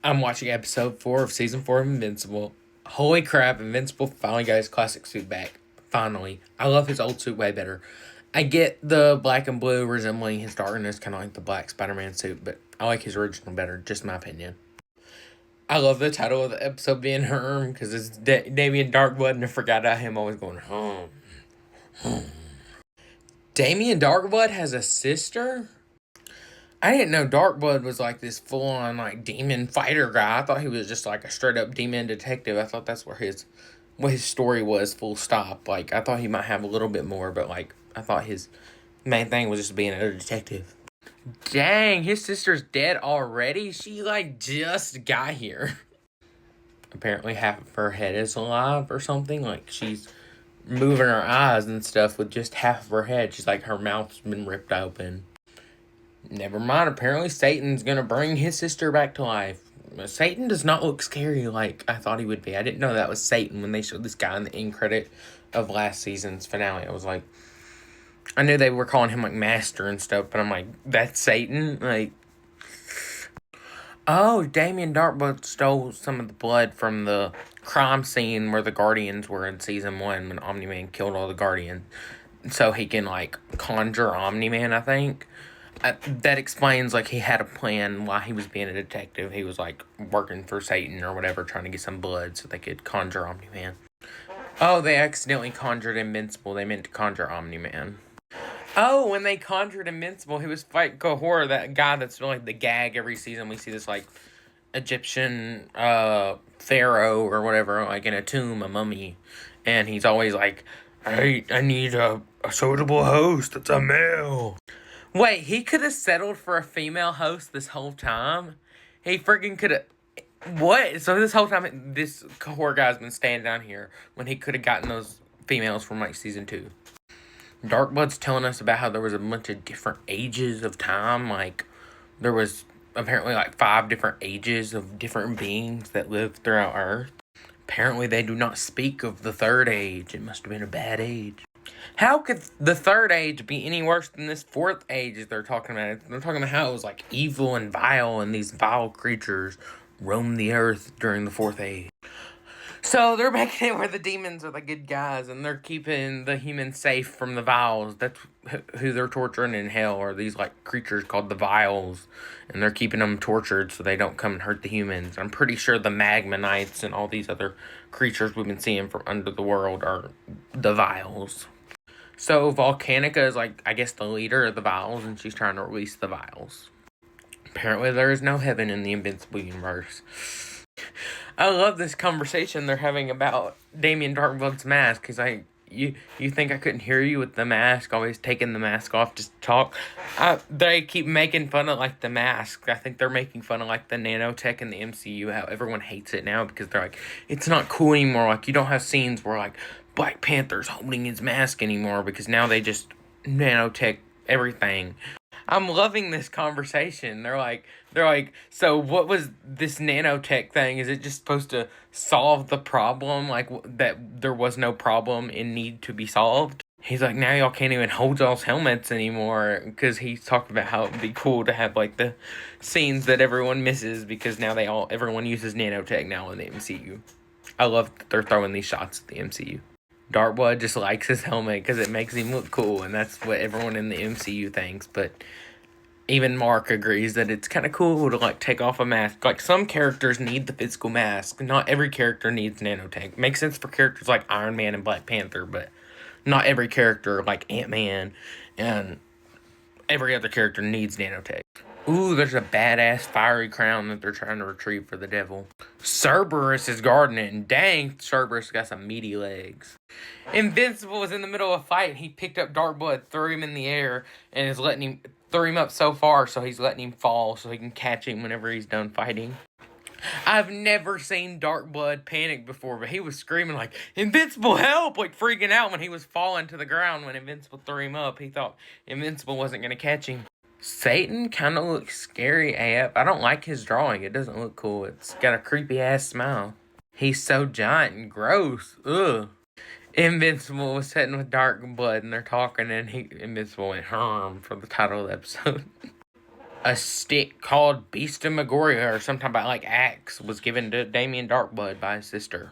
I'm watching episode 4 of season 4 of Invincible. Holy crap, Invincible finally got his classic suit back. Finally. I love his old suit way better. I get the black and blue resembling his darkness, kind of like the black Spider-Man suit, but I like his original better, just my opinion. I love the title of the episode being Herm, because it's Damien Darkblood, and I forgot about him always going, home. Damien Darkblood has a sister? I didn't know Darkblood was like this full-on like demon fighter guy. I thought he was just like a straight-up demon detective. I thought that's where what his story was, full stop. Like, I thought he might have a little bit more, but like, I thought his main thing was just being a detective. Dang, his sister's dead already? She like just got here. Apparently half of her head is alive or something. Like, she's moving her eyes and stuff with just half of her head. She's like, her mouth's been ripped open. Never mind, apparently Satan's gonna bring his sister back to life. Satan does not look scary like I thought he would be. I didn't know that was Satan when they showed this guy in the end credit of last season's finale. I was like, I knew they were calling him like Master and stuff, but I'm like, that's Satan? Like, oh, Damien Darkblood stole some of the blood from the crime scene where the Guardians were in season 1 when Omni-Man killed all the Guardians. So he can like conjure Omni-Man, I think. That explains, like, he had a plan while he was being a detective. He was, like, working for Satan or whatever, trying to get some blood so they could conjure Omni-Man. Oh, they accidentally conjured Invincible. They meant to conjure Omni-Man. Oh, when they conjured Invincible, he was fighting Kahor, that guy that's like the gag every season. We see this, like, Egyptian pharaoh or whatever, like, in a tomb, a mummy. And he's always like, I need a suitable host that's a male. Wait, he could have settled for a female host this whole time? He freaking could have... What? So this whole time, this cohort guy's been standing down here when he could have gotten those females from, like, season 2. Darkblood's telling us about how there was a bunch of different ages of time. Like, there was apparently, like, 5 different ages of different beings that lived throughout Earth. Apparently, they do not speak of the 3rd age. It must have been a bad age. How could the 3rd age be any worse than this 4th age they're talking about? They're talking about how it was like evil and vile, and these vile creatures roamed the earth during the 4th age. So they're making it where the demons are the good guys, and they're keeping the humans safe from the vials. That's who they're torturing in hell, are these like creatures called the vials, and they're keeping them tortured so they don't come and hurt the humans. I'm pretty sure the magma knights and all these other creatures we've been seeing from under the world are the vials. So Volcanica is like, I guess, the leader of the vials, and she's trying to release the vials. Apparently there is no heaven in the Invincible universe. I love this conversation they're having about Damien Darkblood's mask. He's like, you think I couldn't hear you with the mask, always taking the mask off just to talk? They keep making fun of, like, the mask. I think they're making fun of, like, the nanotech in the MCU, how everyone hates it now because they're like, it's not cool anymore. Like, you don't have scenes where, like, Black Panther's holding his mask anymore because now they just nanotech everything. I'm loving this conversation. They're like, so what was this nanotech thing? Is it just supposed to solve the problem? Like, that there was no problem in need to be solved? He's like, now y'all can't even hold y'all's helmets anymore, because he's talking about how it'd be cool to have, like, the scenes that everyone misses because now everyone uses nanotech now in the MCU. I love that they're throwing these shots at the MCU. Darkblood just likes his helmet because it makes him look cool, and that's what everyone in the MCU thinks, but even Mark agrees that it's kind of cool to, like, take off a mask. Like, some characters need the physical mask. Not every character needs nanotech. Makes sense for characters like Iron Man and Black Panther, but not every character, like Ant-Man and every other character, needs nanotech. Ooh, there's a badass fiery crown that they're trying to retrieve for the devil. Cerberus is guarding it, and dang, Cerberus got some meaty legs. Invincible was in the middle of a fight, and he picked up Darkblood, threw him in the air, and threw him up so far, so he's letting him fall so he can catch him whenever he's done fighting. I've never seen Darkblood panic before, but he was screaming like, Invincible, help! Like, freaking out when he was falling to the ground when Invincible threw him up. He thought Invincible wasn't going to catch him. Satan kind of looks scary AF. I don't like his drawing. It doesn't look cool. It's got a creepy-ass smile. He's so giant and gross. Ugh. Invincible was sitting with Darkblood, and they're talking, and Invincible went, Herm, for the title of the episode. a stick called Beast of Megoria or something about like axe was given to Damien Darkblood by his sister.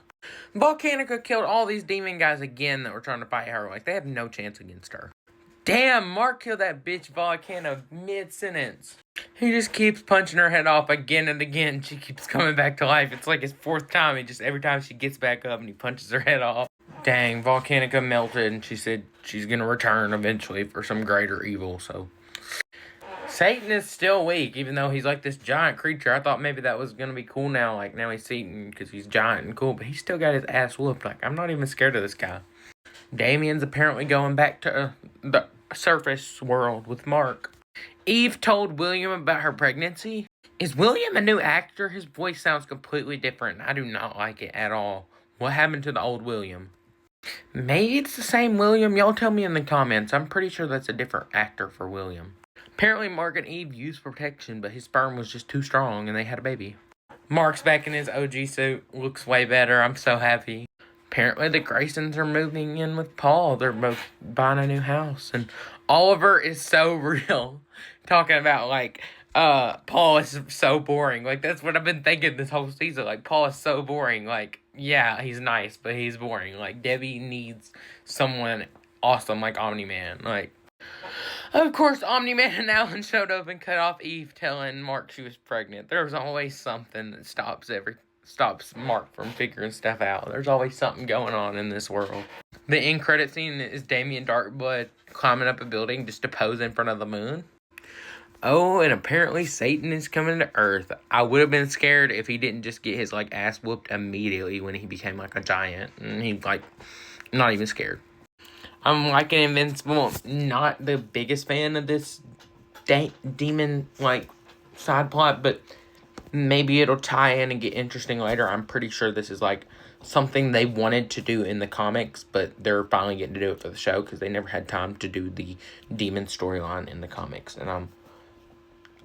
Volcanica killed all these demon guys again that were trying to fight her. Like, they have no chance against her. Damn, Mark killed that bitch Volcano mid-sentence. He just keeps punching her head off again and again. She keeps coming back to life. It's like his fourth time. Every time she gets back up and he punches her head off. Dang, Volcanica melted and she said she's going to return eventually for some greater evil, so... Satan is still weak, even though he's like this giant creature. I thought maybe that was going to be cool now. Like, now he's Satan because he's giant and cool. But he's still got his ass whooped. Like, I'm not even scared of this guy. Damien's apparently going back to the surface world with Mark. Eve told William about her pregnancy. Is William a new actor? His voice sounds completely different. I do not like it at all. What happened to the old William? Maybe it's the same William. Y'all tell me in the comments. I'm pretty sure that's a different actor for William. Apparently, Mark and Eve used protection, but his sperm was just too strong, and they had a baby. Mark's back in his OG suit. Looks way better. I'm so happy. Apparently, the Graysons are moving in with Paul. They're both buying a new house. And Oliver is so real. Talking about, like, Paul is so boring. Like, that's what I've been thinking this whole season. Like, Paul is so boring. Like, yeah, he's nice, but he's boring. Like, Debbie needs someone awesome like Omni-Man. Like... Of course, Omni-Man and Alan showed up and cut off Eve telling Mark she was pregnant. There's always something that stops Mark from figuring stuff out. There's always something going on in this world. The end credit scene is Damien Darkblood climbing up a building just to pose in front of the moon. Oh, and apparently Satan is coming to Earth. I would have been scared if he didn't just get his like ass whooped immediately when he became like a giant. And he like, not even scared. I'm liking Invincible. Not the biggest fan of this demon, like, side plot, but maybe it'll tie in and get interesting later. I'm pretty sure this is, like, something they wanted to do in the comics, but they're finally getting to do it for the show because they never had time to do the demon storyline in the comics. And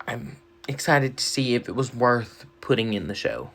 I'm excited to see if it was worth putting in the show.